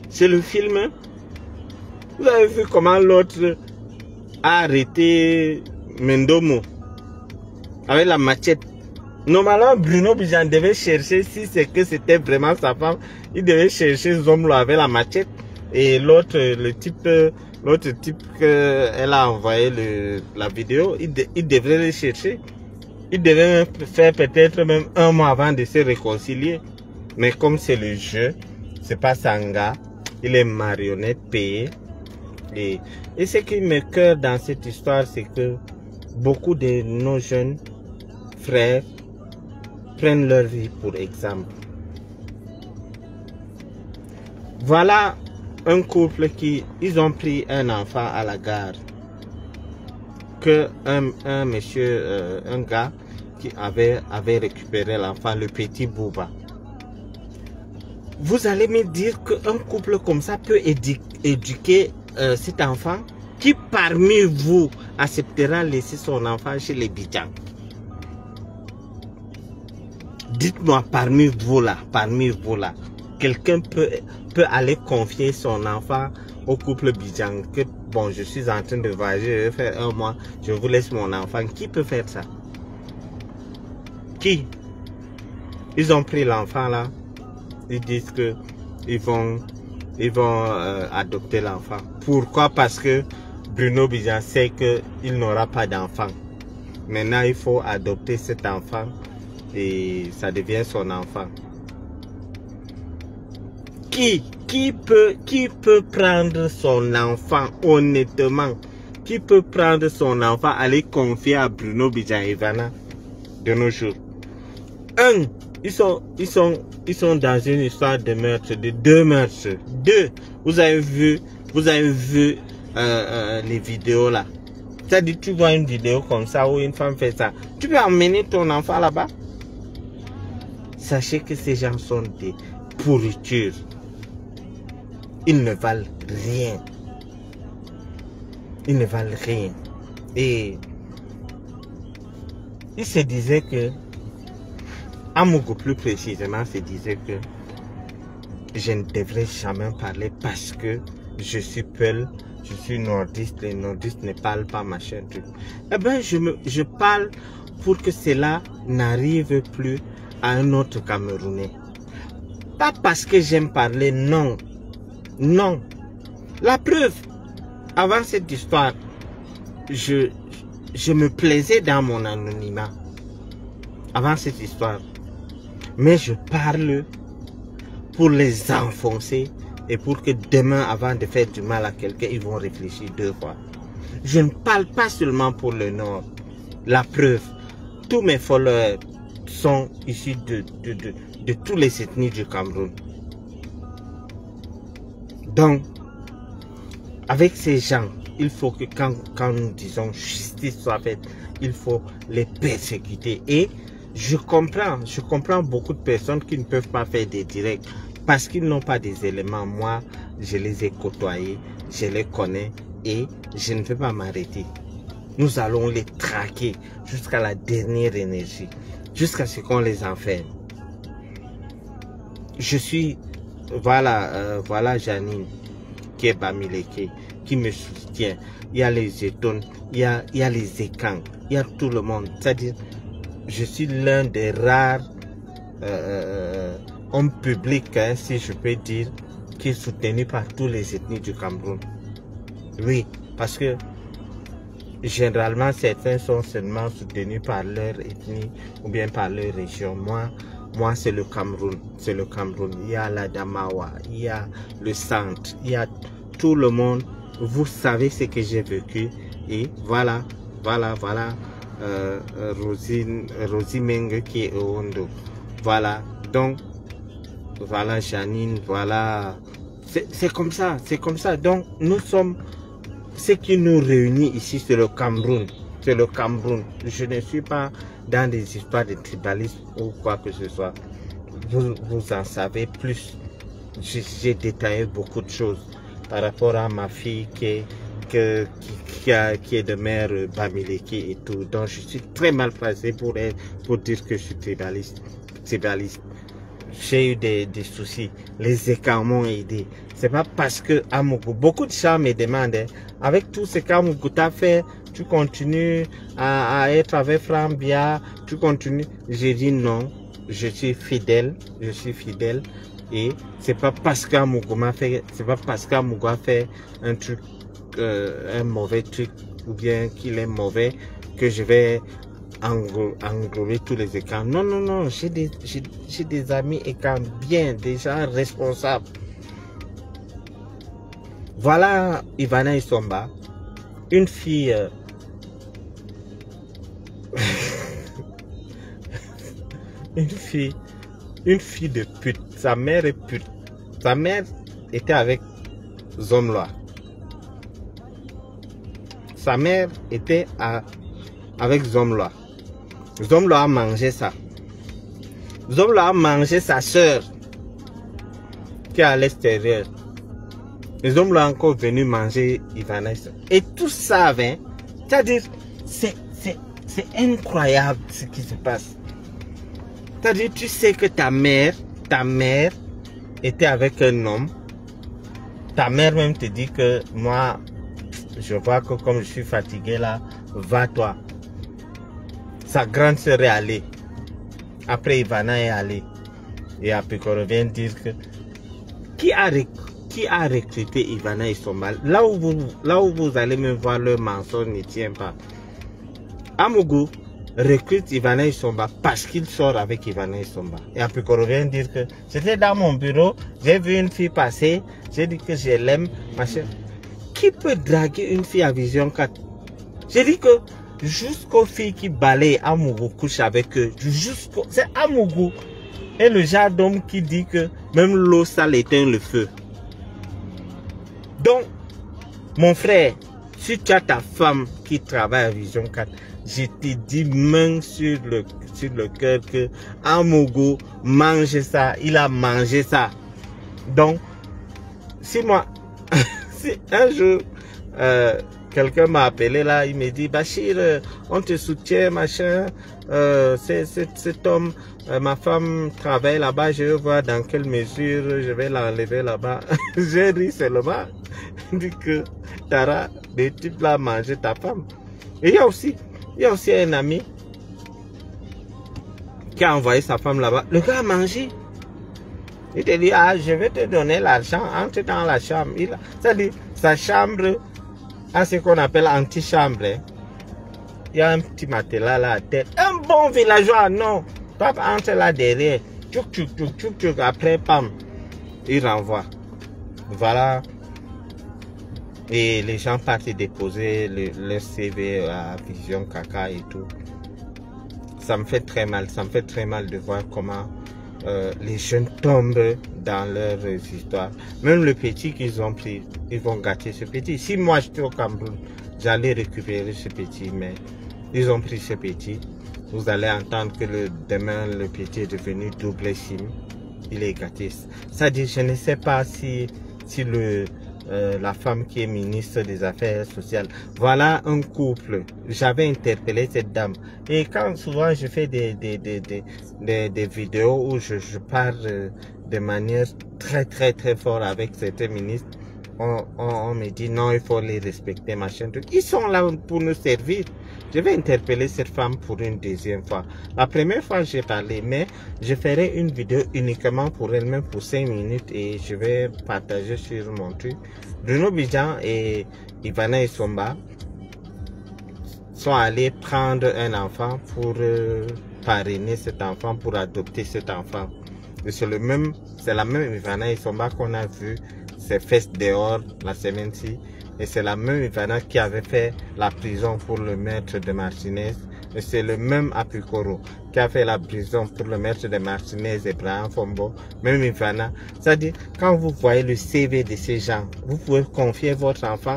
C'est le film. Vous avez vu comment l'autre a arrêté Mendomo avec la machette. Normalement, Bruno Bidjan devait chercher, si c'est que c'était vraiment sa femme, il devait chercher ce homme-là avec la machette. Et l'autre, l'autre type qu'elle a envoyé la vidéo, il devrait le chercher. Il devait faire peut-être même un mois avant de se réconcilier. Mais comme c'est le jeu, c'est pas Sanga, il est marionnette payé. Et ce qui me cœur dans cette histoire, c'est que beaucoup de nos jeunes frères prennent leur vie pour exemple. Voilà un couple qui, ils ont pris un enfant à la gare. Que un monsieur, un gars qui avait récupéré l'enfant, le petit Bouba. Vous allez me dire qu'un couple comme ça peut éduquer cet enfant? Qui parmi vous acceptera laisser son enfant chez les Bidjans? Dites-moi parmi vous là, quelqu'un peut aller confier son enfant au couple Bidjang, que bon, je suis en train de voyager, je vais faire un mois, je vous laisse mon enfant. Qui peut faire ça? Qui? Ils ont pris l'enfant là, ils disent que ils vont adopter l'enfant. Pourquoi? Parce que Bruno Bidjang sait qu'il n'aura pas d'enfant. Maintenant, il faut adopter cet enfant et ça devient son enfant. Qui peut prendre son enfant honnêtement? Qui peut prendre son enfant, aller confier à Bruno Bidjang et Ivana de nos jours? Un, ils sont dans une histoire de meurtre, de 2 meurtres. 2, vous avez vu les vidéos là. C'est-à-dire, tu vois une vidéo comme ça où une femme fait ça, tu peux emmener ton enfant là-bas? Sachez que ces gens sont des pourritures. Ils ne valent rien. Ils ne valent rien. Et il se disait que, Amougou plus précisément, se disait que je ne devrais jamais parler parce que je suis Peul, je suis nordiste, les nordistes ne parlent pas machin truc. Eh bien, je parle pour que cela n'arrive plus à un autre Camerounais. Pas parce que j'aime parler, non. Non. La preuve, avant cette histoire, je me plaisais dans mon anonymat. Avant cette histoire. Mais je parle pour les enfoncer et pour que demain, avant de faire du mal à quelqu'un, ils vont réfléchir 2 fois. Je ne parle pas seulement pour le Nord. La preuve, tous mes followers sont issus de toutes les ethnies du Cameroun. Donc, avec ces gens, il faut que quand nous disons justice soit faite, il faut les persécuter. Et je comprends beaucoup de personnes qui ne peuvent pas faire des directs parce qu'ils n'ont pas des éléments. Moi, je les ai côtoyés, je les connais et je ne vais pas m'arrêter. Nous allons les traquer jusqu'à la dernière énergie, jusqu'à ce qu'on les enferme. Je suis, voilà Janine, qui est Bamileke, qui me soutient. Il y a les Étones, il y a les Ékans, il y a tout le monde. C'est-à-dire, je suis l'un des rares hommes publics, hein, si je peux dire, qui est soutenu par tous les ethnies du Cameroun. Oui, parce que généralement, certains sont seulement soutenus par leur ethnie ou bien par leur région. Moi, c'est le Cameroun. C'est le Cameroun. Il y a la Damawa, il y a le centre, il y a tout le monde. Vous savez ce que j'ai vécu. Et voilà. Rosie Meng qui est au Hondo. Voilà. Donc, voilà Janine, voilà. C'est comme ça. Donc, nous sommes... Ce qui nous réunit ici, c'est le Cameroun. C'est le Cameroun. Je ne suis pas dans des histoires de tribalisme ou quoi que ce soit. Vous en savez plus. J'ai détaillé beaucoup de choses par rapport à ma fille qui est de mère Bamileke et tout. Donc je suis très mal placé pour dire que je suis tribaliste. J'ai eu des soucis. Les écarts m'ont aidé. C'est pas parce que Amougou, beaucoup de gens me demandent, avec tout ce qu'Amougou t'a fait, tu continues à être avec Frambia, tu continues. J'ai dit non, je suis fidèle et c'est pas parce qu'Amougou m'a fait, c'est pas parce qu'Amougou a fait un truc, un mauvais truc ou bien qu'il est mauvais que je vais englober tous les écrans. Non, j'ai des amis écrans bien, des gens responsables. Voilà Ivana Isomba, une fille une fille de pute. Sa mère est pute. Sa mère était avec Zomloa. Sa mère était avec Zomloa. Zomloa a mangé ça. Zomloa a mangé sa soeur qui est à l'extérieur. Les hommes l'ont encore venu manger Ivana. Et tout ça, hein, c'est-à-dire, c'est incroyable ce qui se passe. C'est-à-dire, tu sais que ta mère était avec un homme. Ta mère même te dit que moi, je vois que comme je suis fatigué là, va-toi. Sa grande sœur est allée. Après, Ivana est allée. Et Apikoro vient dire que qui a recruté Ivana Issombal? Là où vous allez me voir, le mensonge ne tient pas. Amougou recrute Ivana Issombal parce qu'il sort avec Ivana Issombal. Et après qu'on revient dire que c'était dans mon bureau, j'ai vu une fille passer, j'ai dit que je l'aime, machin. Qui peut draguer une fille à Vision 4? J'ai dit que jusqu'aux filles qui balayent, Amougou couche avec eux. C'est Amougou. Et le genre d'homme qui dit que même l'eau sale éteint le feu. Donc, mon frère, si tu as ta femme qui travaille à Vision 4, je te dis main sur le cœur que Amougou mange ça, il a mangé ça. Donc, si moi, si un jour, quelqu'un m'a appelé là, il me dit, Bachir, on te soutient, machin, cet homme, ma femme travaille là-bas, je vais voir dans quelle mesure je vais l'enlever là-bas. J'ai ri seulement, dit que Tara, des types là manger ta femme. Et il y a aussi un ami qui a envoyé sa femme là-bas. Le gars a mangé. Il te dit, ah, je vais te donner l'argent, entre dans la chambre. C'est-à-dire, sa chambre a ce qu'on appelle antichambre. Il y a un petit matelas là à tête. Un bon villageois, non. Papa entre là derrière. Tchouk, tchouk, tchouk, tchouk, tchouk. Après, pam, il renvoie. Voilà. Et les gens partent déposer leur CV à Vision Caca et tout. Ça me fait très mal. Ça me fait très mal de voir comment les jeunes tombent dans leurs histoires. Même le petit qu'ils ont pris, ils vont gâter ce petit. Si moi j'étais au Cameroun, j'allais récupérer ce petit, mais ils ont pris ce petit. Vous allez entendre que demain le petit est devenu double SIM. Il est gâté. C'est-à-dire, je ne sais pas si la femme qui est ministre des Affaires sociales. Voilà un couple. J'avais interpellé cette dame. Et quand souvent je fais des vidéos où je parle de manière très forte avec certains ministres, on me dit non, il faut les respecter, machin. Ils sont là pour nous servir. Je vais interpeller cette femme pour une deuxième fois. La première fois, j'ai parlé, mais je ferai une vidéo uniquement pour elle-même pour 5 minutes et je vais partager sur mon truc. Bruno Bidjan et Ivana Issombal sont allés prendre un enfant pour parrainer cet enfant, pour adopter cet enfant. C'est la même Ivana Issombal qu'on a vu ses fesses dehors la semaine-ci. Et c'est la même Ivana qui avait fait la prison pour le maître de Martinez. Et c'est le même Apikoro qui a fait la prison pour le maître de Martinez et Brian Fombo. Même Ivana. C'est-à-dire, quand vous voyez le CV de ces gens, vous pouvez confier votre enfant.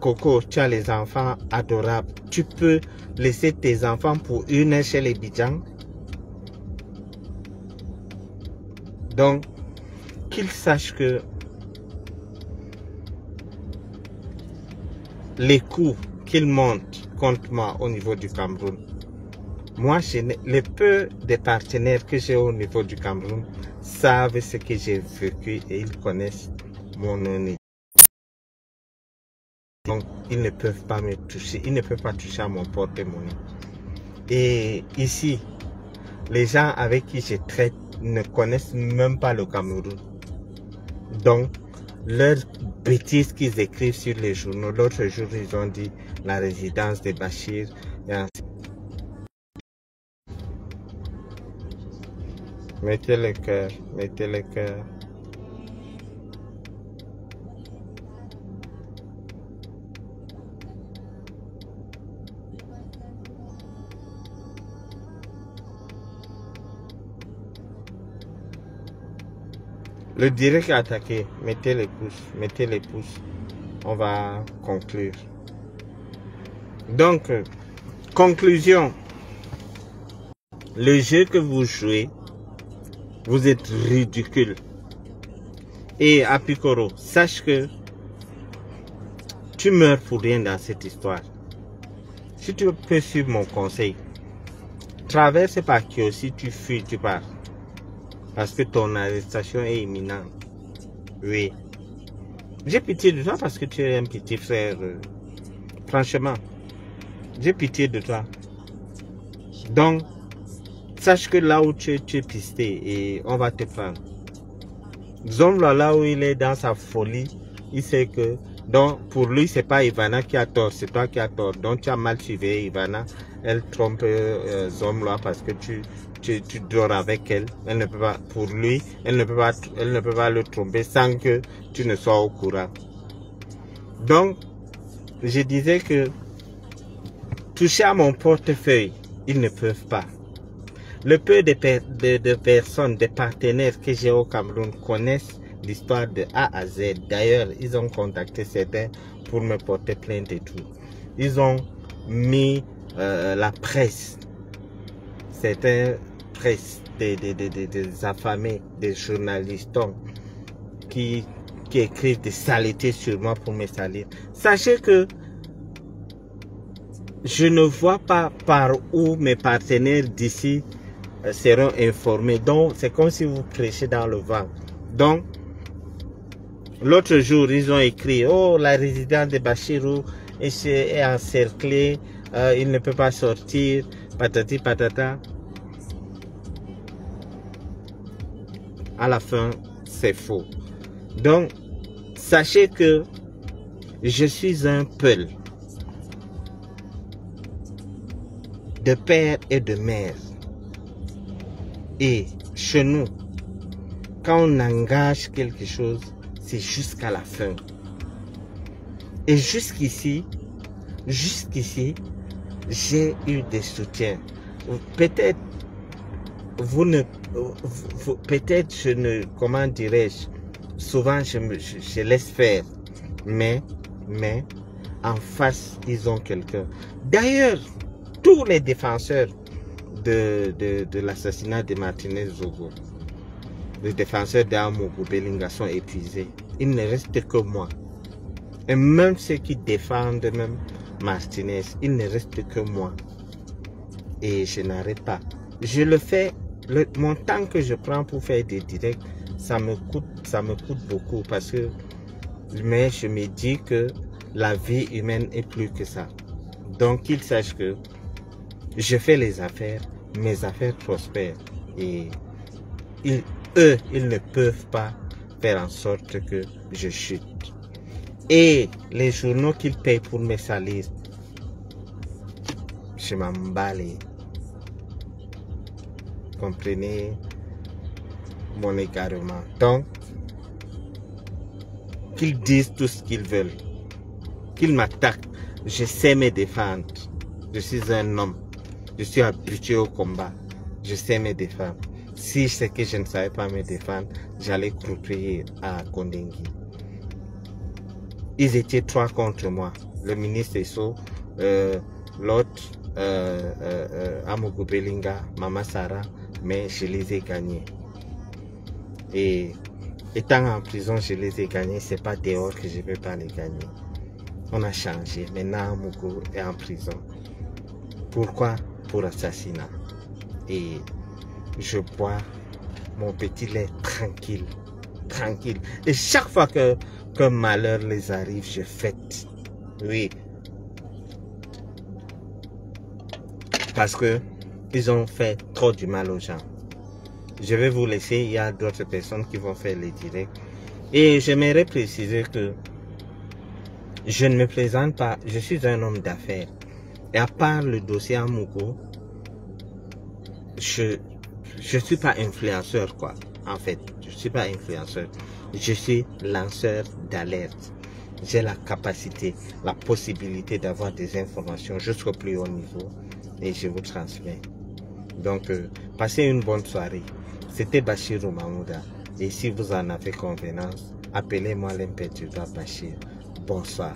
Coco, tu as les enfants adorables. Tu peux laisser tes enfants pour une heure chez les Bidjans. Donc, qu'ils sachent que les coups qu'ils montent contre moi au niveau du Cameroun, moi, les peu de partenaires que j'ai au niveau du Cameroun savent ce que j'ai vécu et ils connaissent mon nom. Donc, ils ne peuvent pas me toucher, ils ne peuvent pas toucher à mon porte-monnaie. Et ici, les gens avec qui je traite ne connaissent même pas le Cameroun. Donc, leurs bêtises qu'ils écrivent sur les journaux, l'autre jour, ils ont dit la résidence de Bachir. Mettez le cœur, mettez le cœur. Le direct est attaqué. Mettez les pouces. Mettez les pouces. On va conclure. Donc, conclusion. Le jeu que vous jouez, vous êtes ridicule. Et Apikoro, sache que tu meurs pour rien dans cette histoire. Si tu peux suivre mon conseil, traverse par Kiossi, tu fuis, tu pars. Parce que ton arrestation est imminente. Oui. J'ai pitié de toi parce que tu es un petit frère. Franchement, j'ai pitié de toi. Donc, sache que là où tu es pisté et on va te prendre. Zomlo, là où il est dans sa folie, il sait que, donc pour lui, c'est pas Ivana qui a tort, c'est toi qui as tort. Donc tu as mal suivi Ivana, elle trompe Zomlo parce que tu dors avec elle. Elle ne peut pas, pour lui, elle ne peut pas le tromper sans que tu ne sois au courant. Donc, je disais que toucher à mon portefeuille, ils ne peuvent pas. Le peu de personnes, de partenaires que j'ai au Cameroun connaissent l'histoire de A à Z. D'ailleurs, ils ont contacté certains pour me porter plainte et tout. Ils ont mis la presse, certains presse, des affamés, des journalistes qui écrivent des saletés sur moi pour me salir. Sachez que je ne vois pas par où mes partenaires d'ici seront informés. Donc, c'est comme si vous prêchez dans le vent. Donc, l'autre jour, ils ont écrit, oh, la résidence de Bachirou est encerclée, il ne peut pas sortir, patati patata. À la fin, c'est faux. Donc, sachez que je suis un peul de père et de mère. Et chez nous, quand on engage quelque chose, c'est jusqu'à la fin. Et jusqu'ici, j'ai eu des soutiens. Peut-être, peut-être je ne, comment dirais-je, souvent je laisse faire. Mais, en face, ils ont quelqu'un. D'ailleurs, tous les défenseurs de l'assassinat de Martinez Zogo, les défenseurs d'Amogo Belinga sont épuisés. Il ne reste que moi. Et même ceux qui défendent même Martinez, il ne reste que moi. Et je n'arrête pas. Je le fais, mon temps que je prends pour faire des directs, ça me coûte beaucoup parce que, mais je me dis que la vie humaine est plus que ça. Donc qu'ils sachent que je fais les affaires, mes affaires prospèrent et eux, ils ne peuvent pas faire en sorte que je chute. Et les journaux qu'ils payent pour me salir, je m'en bats les. Comprenez mon égarement. Donc, qu'ils disent tout ce qu'ils veulent, qu'ils m'attaquent, je sais me défendre. Je suis un homme, je suis habitué au combat, je sais me défendre. Si c'est que je ne savais pas me défendre, j'allais croupir à Kondengui. Ils étaient 3 contre moi. Le ministre Esso, l'autre, Amogo Belinga, Mama Sarah, mais je les ai gagnés. Et étant en prison, je les ai gagnés. C'est pas dehors que je ne vais pas les gagner. On a changé. Maintenant, Amogo est en prison. Pourquoi? Pour assassinat. Et je bois mon petit lait tranquille. Tranquille. Et chaque fois qu'un malheur les arrive, je fête. Oui. Parce que ils ont fait trop du mal aux gens. Je vais vous laisser, il y a d'autres personnes qui vont faire les directs. Et j'aimerais préciser que je ne me présente pas, je suis un homme d'affaires. Et à part le dossier Amogo, je suis pas influenceur quoi. En fait, je suis pas influenceur. Je suis lanceur d'alerte. J'ai la capacité, la possibilité d'avoir des informations jusqu'au plus haut niveau. Et je vous transmets. Donc, passez une bonne soirée. C'était Bachirou Mahmouda. Et si vous en avez convenance, appelez-moi l'imperturbable Bachir. Bonsoir.